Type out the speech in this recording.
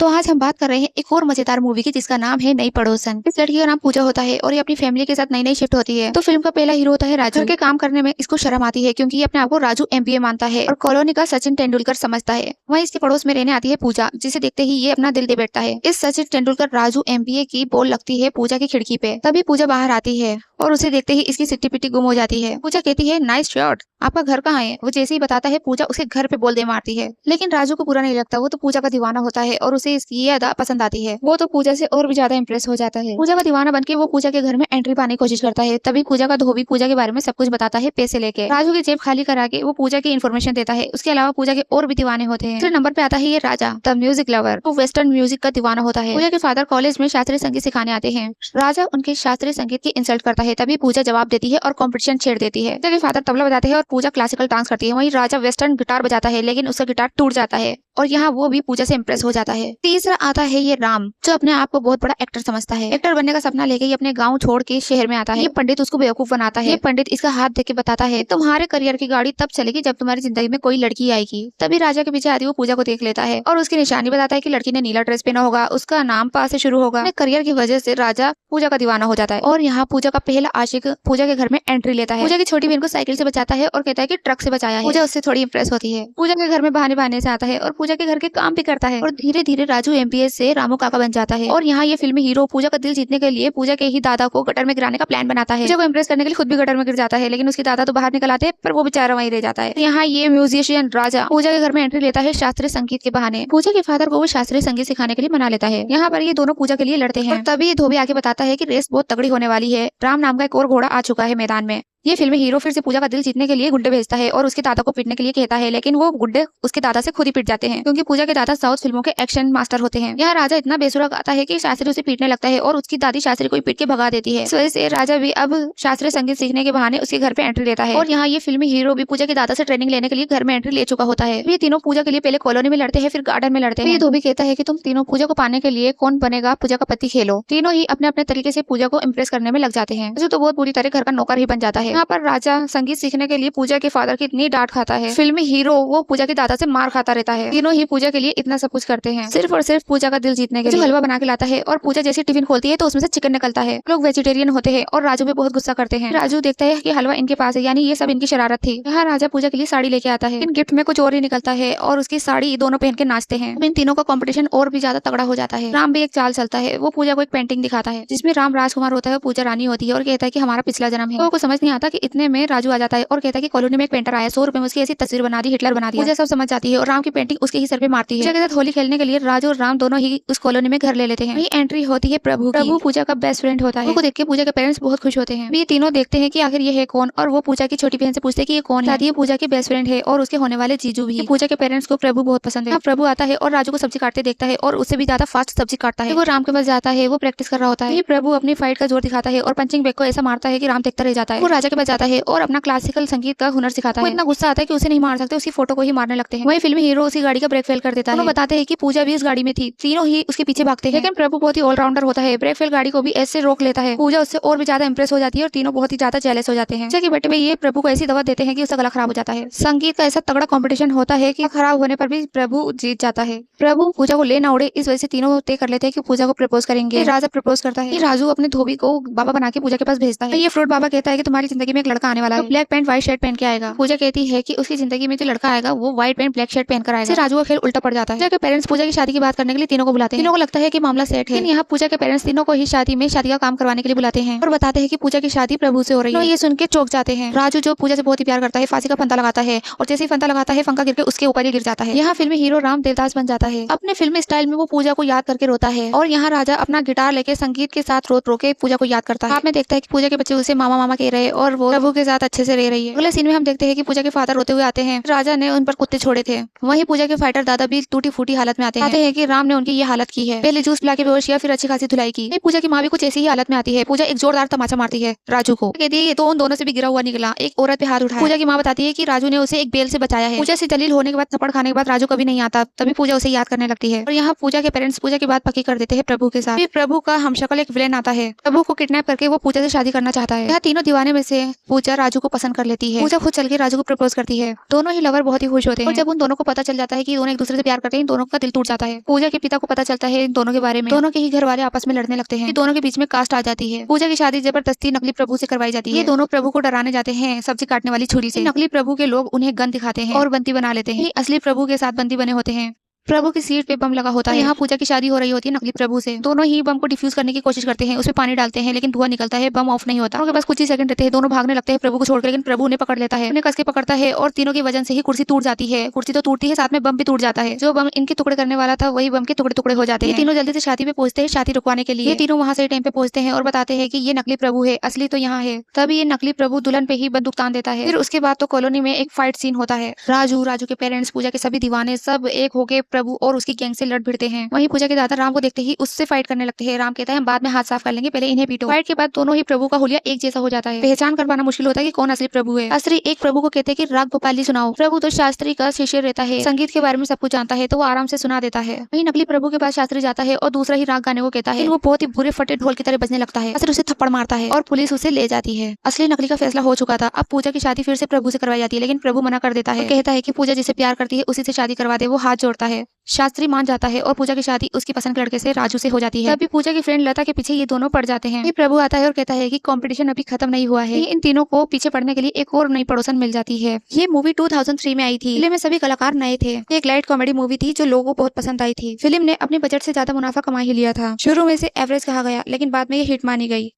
तो आज हम बात कर रहे हैं एक और मजेदार मूवी की जिसका नाम है नई पड़ोसन। इस लड़की का नाम पूजा होता है और ये अपनी फैमिली के साथ नई नई शिफ्ट होती है। तो फिल्म का पहला हीरो होता है राजू। घर के काम करने में इसको शर्म आती है क्योंकि ये अपने आप को राजू एमबीए मानता है और कॉलोनी का सचिन तेंदुलकर समझता है। वहीं इसके पड़ोस में रहने आती है पूजा, जिसे देखते ही ये अपना दिल दे बैठता है। इस सचिन तेंदुलकर राजू एमबीए की बोल लगती है पूजा की खिड़की पे। तभी पूजा बाहर आती है और उसे देखते ही इसकी सिट्टी पिट्टी गुम हो जाती है। पूजा कहती है नाइस शॉट, आपका घर कहाँ है? वो जैसे ही बताता है पूजा उसके घर पे बोल दे मारती है। लेकिन राजू को बुरा नहीं लगता, वो तो पूजा का दीवाना होता है और उसे इसकी ये अदा पसंद आती है। वो तो पूजा से और भी ज्यादा इम्प्रेस हो जाता है। पूजा का दीवाना बनके वो पूजा के घर में एंट्री पाने की कोशिश करता है। तभी पूजा का धोबी पूजा के बारे में सब कुछ बताता है पैसे लेके। राजू की जेब खाली करा के वो पूजा की इन्फॉर्मेशन देता है। उसके अलावा पूजा के और भी दीवाने होते हैं। दूसरे नंबर पे आता है ये राजा, द म्यूजिक लवर। वो वेस्टर्न म्यूजिक का दीवाना होता है। पूजा के फादर कॉलेज में शास्त्रीय संगीत सिखाने आते हैं। राजा उनके शास्त्रीय संगीत की इंसल्ट करता है। तभी पूजा जवाब देती है और कंपटीशन छेड़ देती है। पूजा के फादर तबला बजाते हैं और पूजा क्लासिकल डांस करती है। वहीं राजा वेस्टर्न गिटार बजाता है लेकिन उसका गिटार टूट जाता है और यहाँ वो भी पूजा से इम्प्रेस हो जाता है। तीसरा आता है ये राम, जो अपने आप को बहुत बड़ा एक्टर समझता है। एक्टर बनने का सपना लेके ये अपने गांव छोड़ के शहर में आता है। ये पंडित उसको बेवकूफ बनाता है। ये पंडित इसका हाथ देके बताता है तुम्हारे करियर की गाड़ी तब चलेगी जब तुम्हारी जिंदगी में कोई लड़की आएगी। तभी राजा के पीछे आती वो पूजा को देख लेता है और उसकी निशानी बताता है कि लड़की ने नीला ड्रेस पहना होगा, उसका नाम पा से शुरू होगा। करियर की वजह से राजा पूजा का दीवाना हो जाता है और यहाँ पूजा का पहला आशिक पूजा के घर में एंट्री लेता है। पूजा की छोटी बहन को साइकिल से बचाता है और कहता है कि ट्रक से बचाया है। पूजा उससे थोड़ी इंप्रेस होती है। पूजा के घर में बहाने बहाने से आता है और पूजा के घर के काम भी करता है और धीरे धीरे राजू एमबीएस से रामू काका बन जाता है। और यहाँ ये फिल्मी हीरो पूजा का दिल जीतने के लिए पूजा के ही दादा को गटर में गिराने का प्लान बनाता है। पूजा को इम्प्रेस करने के लिए खुद भी गटर में गिर जाता है लेकिन उसके दादा तो बाहर निकल आते हैं पर वो बेचारा वहीं रह जाता है। यहाँ ये म्यूजिशियन राजा पूजा के घर में एंट्री लेता है शास्त्रीय संगीत के बहाने। पूजा के फादर को वो शास्त्रीय संगीत सिखाने के लिए मना लेता है। यहाँ पर ये दोनों पूजा के लिए लड़ते हैं। तभी धोबी आके बताता है कि रेस बहुत तगड़ी होने वाली है। राम नाम का एक और घोड़ा आ चुका है मैदान में। ये फिल्मी हीरो फिर से पूजा का दिल जीतने के लिए गुड्डे भेजता है और उसके दादा को पीटने के लिए कहता है लेकिन वो गुड्डे उसके दादा से खुद ही पीट जाते हैं क्योंकि पूजा के दादा साउथ फिल्मों के एक्शन मास्टर होते हैं। यहाँ राजा इतना बेसुरा गाता है कि शास्त्री उसे पीटने लगता है और उसकी दादी शास्त्री को पीट के भगा देती है। इस वजह से राजा भी अब शास्त्रीय संगीत सीखने के बहाने उसके घर पे एंट्री लेता है और यहाँ ये फिल्मी हीरो भी पूजा के दादा से ट्रेनिंग लेने के लिए घर में एंट्री ले चुका होता है। ये तीनों पूजा के लिए पहले कॉलोनी में लड़ते हैं फिर गार्डन में लड़ते हैं। ये धोबी कहता है कि तुम तीनों पूजा को पाने के लिए कौन बनेगा पूजा का पति खेलो। तीनों ही अपने अपने तरीके से पूजा को इम्प्रेस करने में लग जाते हैं जो तो बहुत बुरी तरह घर का नौकर ही बन जाता है। यहाँ पर राजा संगीत सीखने के लिए पूजा के फादर की इतनी डांट खाता है। फिल्मी हीरो वो पूजा के दादा से मार खाता रहता है। तीनों ही पूजा के लिए इतना सब कुछ करते हैं सिर्फ और सिर्फ पूजा का दिल जीतने के लिए। हलवा बना के लाता है और पूजा जैसी टिफिन खोलती है तो उसमें से चिकन निकलता है। लोग वेजिटेरियन होते हैं और राजू पे बहुत गुस्सा करते हैं। राजू देखता है कि हलवा इनके पास है यानी ये सब इनकी शरारत थी। यहाँ राजा पूजा के लिए साड़ी लेके आता है। इन गिफ्ट में कुछ और ही निकलता है और उसकी साड़ी दोनों पहन के नाचते हैं। इन तीनों का कॉम्पिटिशन और भी ज्यादा तगड़ा हो जाता है। राम भी एक चाल चलता है। वो पूजा को एक पेंटिंग दिखाता है जिसमें राम राजकुमार होता है, पूजा रानी होती है और कहता है कि हमारा पिछला जन्म है। वो समझ नहीं आता कि इतने में राजू आ जाता है और कहता है कि कॉलोनी में एक पेंटर आया, 100 रुपए में उसकी ऐसी तस्वीर बना दी, हिटलर बना दिया। पूजा सब समझ जाती है और राम की पेंटिंग उसके ही सर पे मारती है। पूजा के साथ होली खेलने के लिए राजू और राम दोनों ही उस कॉलोनी में घर ले लेते हैं। एंट्री होती है प्रभु पूजा का बेस्ट फ्रेंड होता है। वो देख के पूजा के पेरेंट्स बहुत खुश होते हैं। ये तीनों देखते हैं कि आखिर ये है कौन और वो पूजा की छोटी बहन से पूछते हैं कि ये कौन है। ये पूजा के बेस्ट फ्रेंड है और उसके होने वाले जीजू भी। पूजा के पेरेंट्स को प्रभु बहुत पसंद है। प्रभु आता है और राजू को सब्जी काटते देखता है और उससे भी ज्यादा फास्ट सब्जी काटता है। वो राम के पास जाता है, वो प्रैक्टिस कर रहा होता है। प्रभु अपनी फाइट का जोर दिखाता है और पंचिंग बैग को ऐसा मारता है कि राम देखता रह जाता है। वो राजा के पास जाता है और अपना क्लासिकल संगीत का हुनर सिखाता है। इतना गुस्सा आता है कि उसे नहीं मार सकते, उसकी फोटो को ही मारने लगते हैं। वही फिल्मी हीरो उसी गाड़ी का ब्रेक फेल कर देता है। बताते हैं कि पूजा भी इस गाड़ी में थी। तीनों ही उसके पीछे भागते हैं लेकिन प्रभु बहुत ही ऑलराउंडर होता है। ब्रेक फेल गाड़ी को भी ऐसे रोक लेता है। पूजा उससे और भी ज्यादा इंप्रेस हो जाती है और तीनों बहुत ही ज्यादा जेलस हो जाते हैं। जैसे कि बेटे में ये प्रभु को ऐसी दवा देते हैं कि उसका गला खराब हो जाता है। संगीत का ऐसा तगड़ा कंपटीशन होता है कि खराब होने पर भी प्रभु जीत जाता है। प्रभु पूजा को ले ना उड़े इस वजह से तीनों तय कर लेते हैं कि पूजा को प्रपोज करेंगे। राजा प्रपोज करता है। राजू अपने धोबी को बाबा बना के पूजा के पास भेजता है। ये फ्रूट बाबा कहता है कि तुम्हारी जिंदगी में एक लड़का आने वाला है, ब्लैक पैंट व्हाइट शर्ट पहन के आएगा। पूजा कहती है कि उसकी जिंदगी में जो लड़का आएगा वो व्हाइट पैंट ब्लैक शर्ट पहन कर आएगा। राजू का खेल उल्टा पड़ जाता है। पूजा के पेरेंट्स पूजा की शादी की बात करने के लिए तीनों को बुलाते हैं। तीनों को लगता है कि मामला सेट है। लेकिन यहाँ पूजा के पेरेंट्स तीनों को ही शादी का काम करवाने के लिए बुलाते हैं और बताते हैं कि पूजा की शादी प्रभु से हो रही है। ये सुन के चौंक जाते हैं। राजू जो पूजा से बहुत ही प्यार करता है फांसी का फंदा लगाता है और जैसे ही फंदा लगाता है फंका गिर के उसके ऊपर ही गिर जाता है। यहाँ फिल्मी हीरो राम देवदास बन जाता है। अपने फिल्मी स्टाइल में वो पूजा को याद करके रोता है और यहाँ राजा अपना गिटार लेके संगीत के साथ रो के पूजा को याद करता है। आपने देखता है कि पूजा के बच्चे उसे मामा मामा कह रहे हैं और वो प्रभु के साथ अच्छे से रह रही है। अगले सीन में हम देखते हैं कि पूजा के फादर रोते हुए आते हैं। राजा ने उन पर कुत्ते छोड़े थे। वहीं पूजा के फाइटर दादा भी टूटी फूटी हालत में आते हैं कि राम ने उनकी ये हालत की है। पहले जूस पिला के बेहोश किया, फिर अच्छी खासी धुलाई की। पूजा की माँ भी कुछ ऐसी ही हालत में आती है। पूजा एक जोरदार तमाचा मारती है राजू को। कहती है ये तो उन दोनों से भी गिरा हुआ निकला, एक औरत पे हाथ उठाया। पूजा की माँ बताती है कि राजू ने उसे एक बेल से बचाया है। पूजा से जलील होने के बाद थप्पड़ खाने के बाद राजू कभी नहीं आता। तभी पूजा उसे याद करने लगती है और यहाँ पूजा के पेरेंट्स पूजा की बात पक्की कर देते हैं प्रभु के साथ। फिर प्रभु का हमशक्ल एक विलेन आता है। प्रभु को किडनैप करके वो पूजा से शादी करना चाहता है। यहाँ तीनों दीवाने में से पूजा राजू को पसंद कर लेती है। पूजा खुद चल के राजू को प्रपोज करती है। दोनों ही लवर बहुत ही खुश होते हैं और जब उन दोनों को पता चल जाता है कि दोनों एक दूसरे से प्यार करते हैं, इन दोनों का दिल टूट जाता है। पूजा के पिता को पता चलता है इन दोनों के बारे में। दोनों के ही घर वाले आपस में लड़ने लगते हैं। दोनों के बीच में कास्ट आ जाती है। पूजा की शादी जबरदस्ती नकली प्रभु से करवाई जाती है। ये दोनों प्रभु को डराने जाते हैं सब्जी काटने वाली छुरी से। नकली प्रभु के लोग उन्हें गन दिखाते हैं और बंदी बना लेते हैं। असली प्रभु के साथ बंदी बने होते हैं। प्रभु की सीट पे बम लगा होता है। यहाँ पूजा की शादी हो रही होती है नकली प्रभु से। दोनों ही बम को डिफ्यूज करने की कोशिश करते हैं, उसमें पानी डालते हैं लेकिन धुआं निकलता है, बम ऑफ नहीं होता। उनके पास कुछ ही सेकंड रहते हैं, दोनों भागने लगते हैं प्रभु को छोड़कर, लेकिन प्रभु उन्हें पकड़ लेता है, उन्हें कस के पकड़ता है और तीनों की वजह से ही कुर्सी टूट जाती है। कुर्सी तो टूटती है, साथ में बम भी टूट जाता है। जो बम इनके टुकड़े करने वाला था वही बम के टुकड़े टुकड़े हो जाते हैं। तीनों जल्दी से शादी पे पहुंचते हैं शादी रुकवाने के लिए। ये तीनों वहाँ से टाइम पे पहुंचते हैं और बताते हैं कि ये नकली प्रभु है, असली तो यहाँ है। तभी ये नकली प्रभु दुल्हन पे ही बंदूक तान देता है। फिर उसके बाद तो कॉलोनी में एक फाइट सीन होता है। राजू के पेरेंट्स, पूजा के सभी दीवाने सब एक होके प्रभु और उसकी गैंग से लड़ भिड़ते हैं। वहीं पूजा के दादा राम को देखते ही उससे फाइट करने लगते हैं। राम कहता है हम बाद में हाथ साफ कर लेंगे, पहले इन्हें पीटो। फाइट के बाद दोनों ही प्रभु का हुलिया एक जैसा हो जाता है। पहचान कर पाना मुश्किल होता है कि कौन असली प्रभु है। शास्त्री एक प्रभु को कहते हैं कि राग भोपाली सुनाओ। प्रभु तो शास्त्री का शिष्य रहता है, संगीत के बारे में सब कुछ जानता है, तो वो आराम से सुना देता है। वहीं नकली प्रभु के पास शास्त्री जाता है और दूसरा ही राग गाने को कहता है। वो बहुत ही बुरे फटे ढोल की तरह बजने लगता है। शास्त्री उसे थप्पड़ मारता है और पुलिस उसे ले जाती है। असली नकली का फैसला हो चुका था। अब पूजा की शादी फिर से प्रभु से करवाई जाती है, लेकिन प्रभु मना कर देता है। कहता है कि पूजा जिसे प्यार करती है उसी से शादी करवा दे। वो हाथ जोड़ता है, शास्त्री मान जाता है और पूजा की शादी उसकी पसंद के लड़के से राजू से हो जाती है। तभी पूजा की फ्रेंड लता के पीछे ये दोनों पड़ जाते हैं। ये प्रभु आता है और कहता है कि कंपटीशन अभी खत्म नहीं हुआ है। इन तीनों को पीछे पड़ने के लिए एक और नई पड़ोसन मिल जाती है। ये मूवी 2003 में आई थी। फिल्म में सभी कलाकार नए थे। एक लाइट कॉमेडी मूवी थी जो लोगों को बहुत पसंद आई थी। फिल्म ने अपने बजट से ज्यादा मुनाफा कमा ही लिया था। शुरू में से एवरेज कहा गया, लेकिन बाद में ये हिट मानी गई।